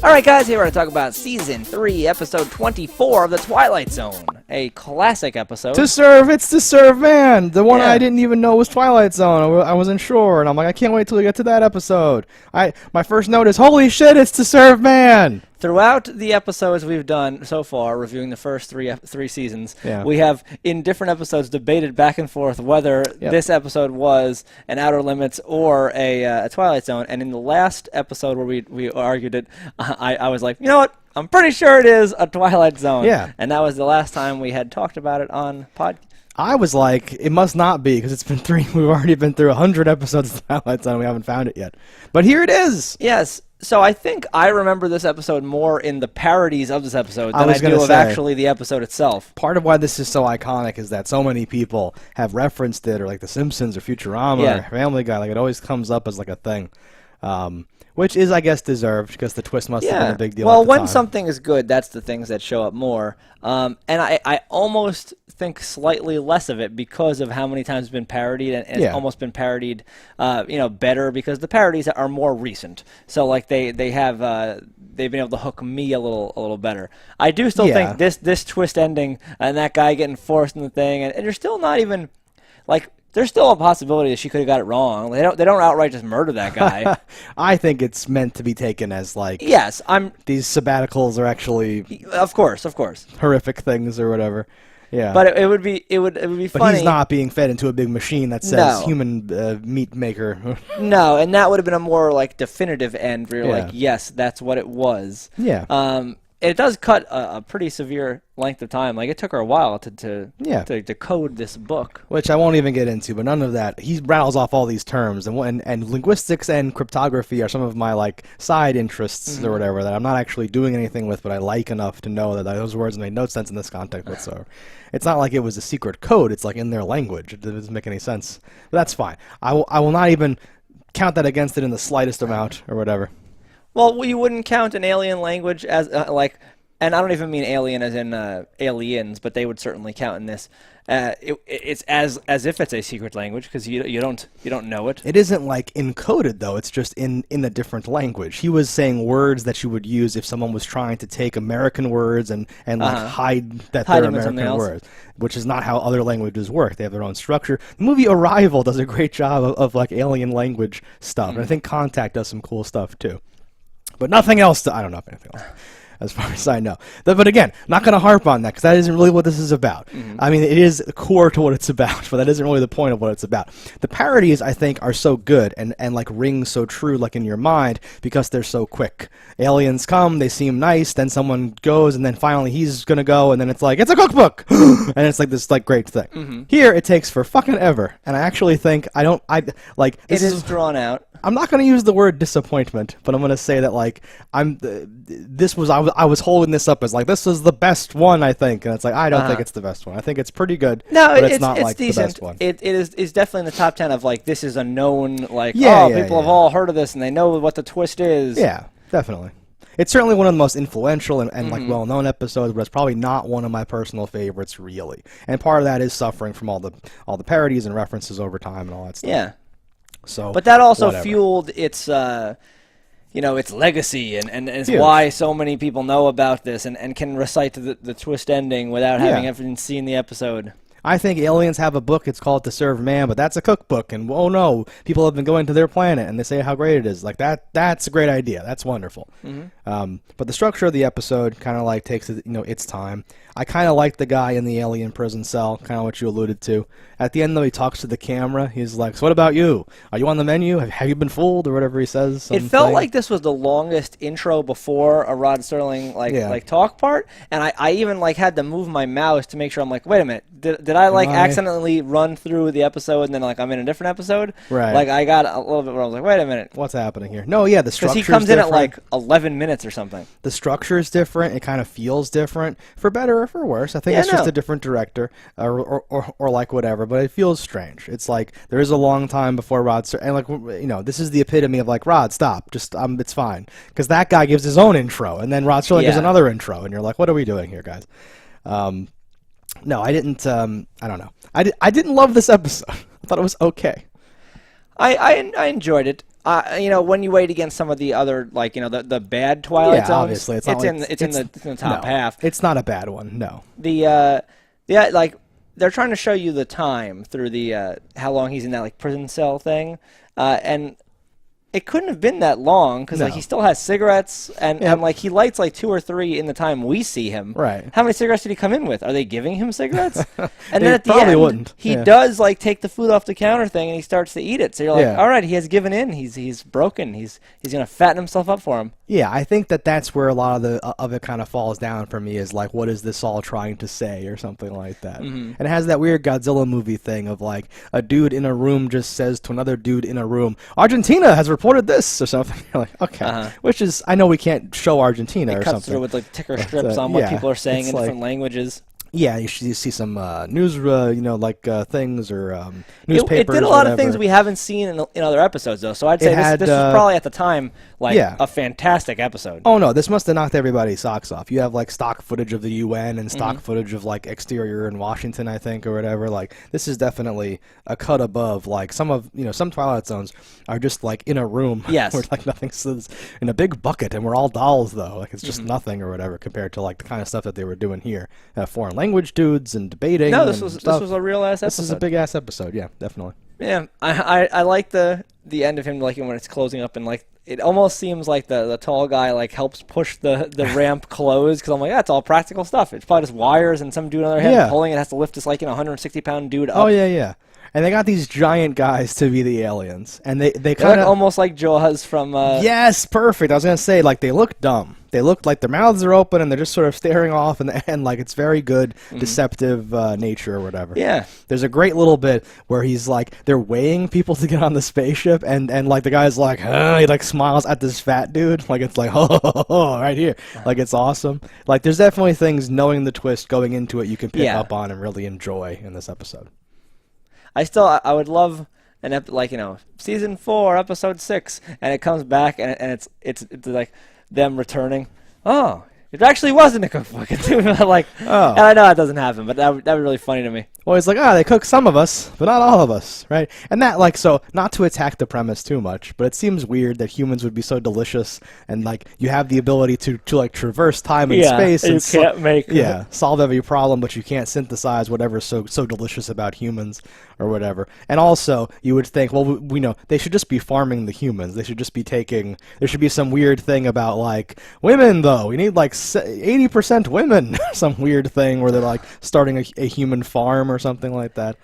Alright guys, here we're going to talk about Season 3, Episode 24 of The Twilight Zone. A classic episode. It's To Serve Man! The one I didn't even know was Twilight Zone. I wasn't sure, and I'm like, I can't wait till we get to that episode. My first note is, holy shit, it's To Serve Man! Throughout the episodes we've done so far, reviewing the first three seasons, we have, in different episodes, debated back and forth whether this episode was an Outer Limits or a Twilight Zone. And in the last episode where we argued it, I was like, you know what? I'm pretty sure it is a Twilight Zone. Yeah. And that was the last time we had talked about it on podcast. I was like, it must not be, because it's been we've already been through 100 episodes of Twilight Zone and we haven't found it yet. But here it is! Yes. So I think I remember this episode more in the parodies of this episode than I do of actually the episode itself. Part of why this is so iconic is that so many people have referenced it, or like The Simpsons or Futurama or Family Guy. Like, it always comes up as like a thing. Which is, I guess, deserved, because the twist must have been a big deal Well, at the when time. something is good, that's the things that show up more. And I almost think slightly less of it because of how many times it's been parodied, and it's almost been parodied, better, because the parodies are more recent. So, like, they've been able to hook me a little better. I do still think this twist ending and that guy getting forced in the thing, and you're still not even, like, there's still a possibility that she could have got it wrong. They don't outright just murder that guy. I think it's meant to be taken as like these sabbaticals are actually of course horrific things or whatever. Yeah, but it would be funny. But he's not being fed into a big machine that says human meat maker. No, and that would have been a more like definitive end where you're like, yes, that's what it was. Yeah. It does cut a pretty severe length of time. Like, it took her a while to code this book. Which I won't even get into, but none of that. He rattles off all these terms, and linguistics and cryptography are some of my, like, side interests or whatever that I'm not actually doing anything with, but I like enough to know that those words made no sense in this context whatsoever. It's not like it was a secret code. It's, like, in their language. It doesn't make any sense. But that's fine. I will not even count that against it in the slightest amount or whatever. Well, you wouldn't count an alien language as and I don't even mean alien as in aliens, but they would certainly count in this. It's as if it's a secret language, because you don't know it. It isn't like encoded though. It's just in a different language. He was saying words that you would use if someone was trying to take American words and like hide that they're American words, which is not how other languages work. They have their own structure. The movie Arrival does a great job of like alien language stuff, and I think Contact does some cool stuff too. But nothing else. I don't know if anything else, as far as I know. But again, not going to harp on that, because that isn't really what this is about. I mean, it is core to what it's about, but that isn't really the point of what it's about. The parodies, I think, are so good and like ring so true, like in your mind, because they're so quick. Aliens come, they seem nice, then someone goes, and then finally he's going to go, and then it's like, it's a cookbook! And it's like this like great thing. Here, it takes for fucking ever, and I actually think, it is drawn out. I'm not going to use the word disappointment, but I'm going to say that like I was holding this up as like this is the best one, I think, and it's like I don't think it's the best one. I think it's pretty good. No, but it's not like decent. The best one. It is definitely in the top 10 of like this is a known like people have all heard of this and they know what the twist is. Yeah, definitely. It's certainly one of the most influential and like well-known episodes, but it's probably not one of my personal favorites really. And part of that is suffering from all the parodies and references over time and all that stuff. Yeah. So, but that also fueled its its legacy and is why so many people know about this and can recite the twist ending without having even seen the episode. I think aliens have a book, it's called To Serve Man, but that's a cookbook, and oh no, people have been going to their planet, and they say how great it is. Like, that's a great idea. That's wonderful. But the structure of the episode kind of like takes its time. I kind of like the guy in the alien prison cell, kind of what you alluded to. At the end, though, he talks to the camera. He's like, so what about you? Are you on the menu? Have you been fooled? Or whatever he says. It felt like this was the longest intro before a Rod Serling like talk part, and I even like had to move my mouse to make sure I'm like, wait a minute, did I like accidentally run through the episode and then like I'm in a different episode? Right. Like I got a little bit where I was like, wait a minute, what's happening here? No, yeah, the structure. Because he comes in at like 11 minutes or something. The structure is different. It kind of feels different, for better or for worse. I think it's just a different director or like whatever. But it feels strange. It's like there is a long time before Rod and like this is the epitome of like Rod, stop, just it's fine, because that guy gives his own intro and then Rod Serling gives another intro and you're like, what are we doing here, guys? No, I didn't. I don't know. I didn't love this episode. I thought it was okay. I enjoyed it. when you weigh it against some of the other, like, the bad Twilight zones, obviously, it's in the top half. It's not a bad one. No. Like they're trying to show you the time through the how long he's in that like prison cell thing, and it couldn't have been that long because like he still has cigarettes and like he lights like 2 or 3 in the time we see him. Right. How many cigarettes did he come in with? Are they giving him cigarettes? And then at the probably end, wouldn't. he does like take the food off the counter thing and he starts to eat it. So you're like, all right, he has given in. He's broken. He's gonna fatten himself up for him. Yeah, I think that's where a lot of it kind of falls down for me is like, what is this all trying to say or something like that. And it has that weird Godzilla movie thing of like a dude in a room just says to another dude in a room, Argentina has reported this or something. You're like, okay, which is, I know we can't show Argentina or something. It cuts through with like ticker strips on what people are saying in different languages. Yeah, you see some news, things or newspapers. It did a lot of things we haven't seen in other episodes, though. So I'd say this was probably at the time a fantastic episode. Oh no, this must have knocked everybody's socks off. You have like stock footage of the UN and stock footage of like exterior in Washington, I think, or whatever. Like this is definitely a cut above. Like some Twilight zones are just like in a room where like nothing's in a big bucket, and we're all dolls though. Like it's just nothing or whatever compared to like the kind of stuff that they were doing here. Foreign language dudes and debating. No, this was a real ass episode. This is a big ass episode. Yeah, definitely. Yeah, I like the end of him, like when it's closing up and like it almost seems like the tall guy like helps push the ramp closed because I'm like, it's all practical stuff. It's probably just wires and some dude on the other hand pulling it has to lift this like 160-pound dude up. Oh yeah. And they got these giant guys to be the aliens, and they kind of almost like Jaws from. Yes, perfect. I was gonna say like they look dumb. They look like their mouths are open and they're just sort of staring off, and like it's very good deceptive nature or whatever. Yeah. There's a great little bit where he's like they're weighing people to get on the spaceship, and like the guy's like, he like smiles at this fat dude, like it's like right here, like it's awesome. Like there's definitely things knowing the twist going into it you can pick up on and really enjoy in this episode. I would love season 4, episode 6, and it comes back and it's like them returning. Oh, it actually wasn't a cookbook. Like, and I know that doesn't happen, but that would be really funny to me. Well, it's like, they cook some of us, but not all of us, right? And that, like, so, not to attack the premise too much, but it seems weird that humans would be so delicious, and, like, you have the ability to like, traverse time and space. And you can't make... solve every problem, but you can't synthesize whatever's so delicious about humans, or whatever. And also, you would think, well, we know, they should just be farming the humans. They should just be there should be some weird thing about, like, women, though. We need, like, 80% women. Some weird thing where they're, like, starting a human farm or something like that.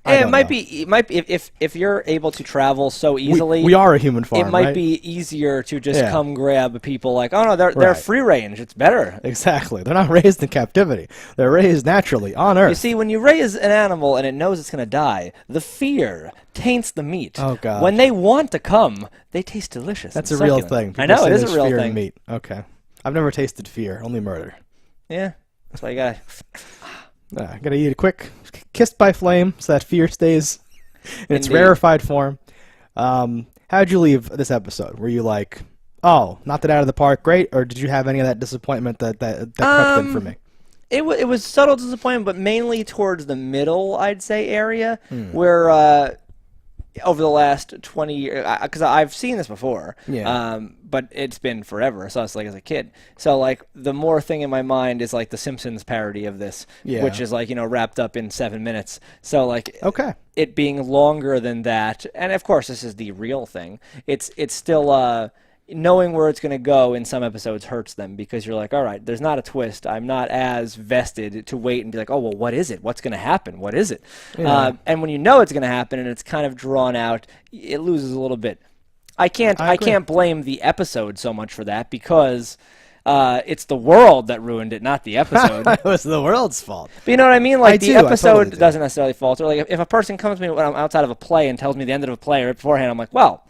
It might be if you're able to travel so easily. We are a human farm. It might be easier to just come grab people. Like, oh no, they're free range. It's better. Exactly. They're not raised in captivity. They're raised naturally on Earth. You see, when you raise an animal and it knows it's going to die, the fear taints the meat. Oh god. When they want to come, they taste delicious. That's a real thing. I know it is a real thing. Meat. Okay. I've never tasted fear. Only murder. Yeah. That's why you got. Gotta eat it quick, kissed by flame, so that fear stays in its rarefied form. How'd you leave this episode? Were you like, oh, knocked it out of the park, great, or did you have any of that disappointment that crept in for me? It was subtle disappointment, but mainly towards the middle, I'd say, area, where over the last 20 years, because I've seen this before, but it's been forever, so it's like as a kid. So like the more thing in my mind is like the Simpsons parody of this, which is like, wrapped up in 7 minutes. So like it being longer than that, and of course this is the real thing. It's still knowing where it's going to go in some episodes hurts them because you're like, all right, there's not a twist. I'm not as vested to wait and be like, oh, well, what is it? What's going to happen? What is it? And when you know it's going to happen and it's kind of drawn out, it loses a little bit. I can't blame the episode so much for that because it's the world that ruined it, not the episode. It was the world's fault. But you know what I mean? Like the episode doesn't necessarily falter. Like if a person comes to me when I'm outside of a play and tells me the end of a play right beforehand, I'm like, well,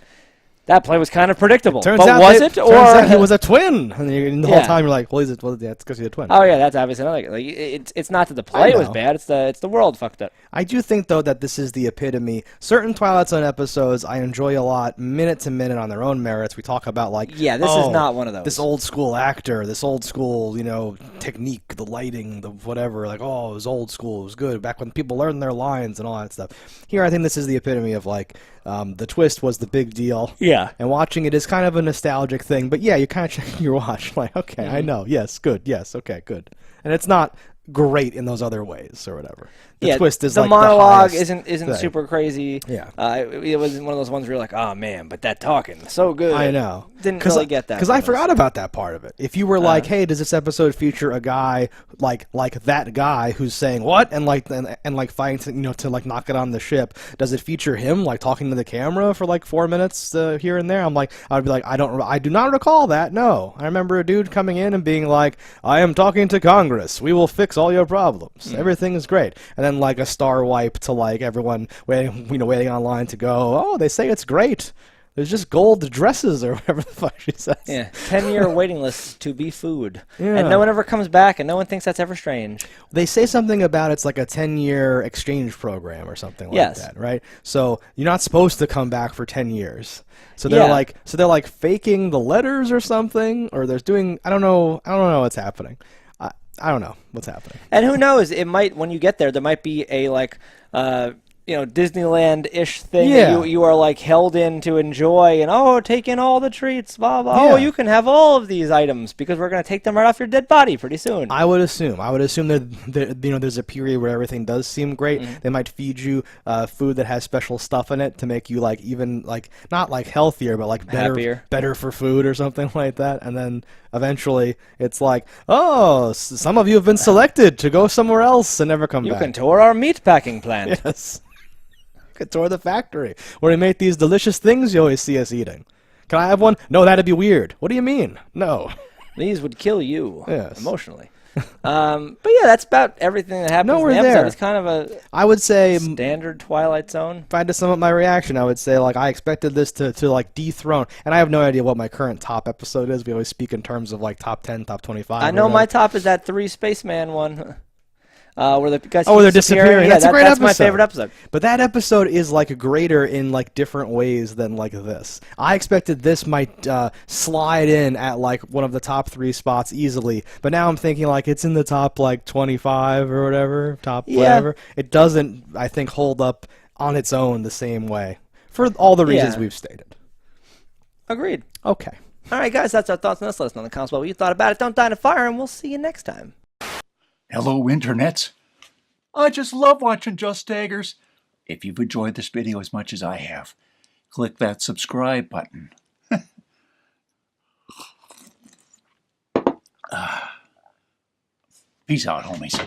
that play was kind of predictable. Turns out he was a twin, and the whole time you're like, well, it's because he's a twin. Oh yeah, that's obviously another. Like it's not that the play was bad; it's the world fucked up. I do think though that this is the epitome. Certain Twilight Zone episodes I enjoy a lot, minute to minute on their own merits. We talk about like, this is not one of those. This old school actor, this old school technique, the lighting, the whatever. Like, oh, it was old school, it was good back when people learned their lines and all that stuff. Here, I think this is the epitome of like. The twist was the big deal. Yeah. And watching it is kind of a nostalgic thing. But yeah, you're kind of checking your watch. Like, okay, I know. Yes, good. Yes, okay, good. And it's not great in those other ways or whatever. The twist is the like monologue the isn't thing. super crazy. Yeah. It was one of those ones where you're like, oh man, but that talking so good. I know. Didn't really get that because I forgot about that part of it. If you were like, hey, does this episode feature a guy like that guy who's saying what and like fighting to like knock it on the ship? Does it feature him like talking to the camera for like 4 minutes here and there? I'd be like, I do not recall that. No, I remember a dude coming in and being like, I am talking to Congress. We will fix all your problems. Everything is great. And then like a star wipe to like everyone waiting online to go. Oh, they say it's great. There's just gold dresses or whatever the fuck she says. Yeah, 10-year waiting list to be food. Yeah. And no one ever comes back, and no one thinks that's ever strange. They say something about it's like a 10-year exchange program or something like that, right? So you're not supposed to come back for 10 years. So they're like faking the letters or something, or they're doing I don't know what's happening. I don't know what's happening. And who knows? It might, when you get there might be a Disneyland-ish thing that you are like held in to enjoy, and take in all the treats, blah blah. Yeah. Oh, you can have all of these items because we're going to take them right off your dead body pretty soon. I would assume that there's a period where everything does seem great. They might feed you food that has special stuff in it to make you like even like not like healthier, but like better for food or something like that. And then eventually it's like, oh, some of you have been selected to go somewhere else and never come back. You can tour our meat packing plant. Yes. You can tour the factory where we make these delicious things you always see us eating. Can I have one? No, that'd be weird. What do you mean? No. These would kill you emotionally. But yeah, that's about everything that happens in the episode. It's kind of I would say standard Twilight Zone. If I had to sum up my reaction, I would say like I expected this to like dethrone, and I have no idea what my current top episode is. We always speak in terms of like top 10, top 25. I know my top is that 3 Spaceman one. Where the guys they're disappearing. Yeah, that's a great episode. That's my favorite episode. But that episode is like greater in like different ways than like this. I expected this might slide in at like one of the top 3 spots easily, but now I'm thinking like it's in the top like 25 or whatever, whatever. It doesn't, I think, hold up on its own the same way for all the reasons we've stated. Agreed. Okay. All right, guys, that's our thoughts on this. Let us know in the comments what you thought about it. Don't die in a fire, and we'll see you next time. Hello, internets. I just love watching JustDaggers. If you've enjoyed this video as much as I have, click that subscribe button. Peace out, homies.